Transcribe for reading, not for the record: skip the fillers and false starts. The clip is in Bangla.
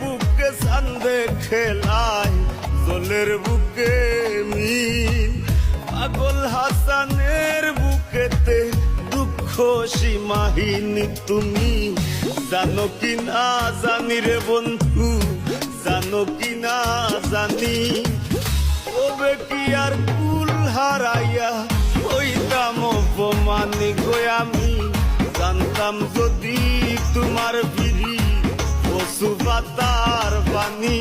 বুকে চান্দে খেলায় জলের বুকে মিল পাগল হাসানের বুকেতে দুঃখ সীমাহীন তুমি জানো কি না জানি রে বন্ধু জানো কি না জানি তবে কি আর কুল হারাইয়া হইতাম অপমানি গো আমি জানতাম যদি তোমার বিড়ি পশু পাতার পানি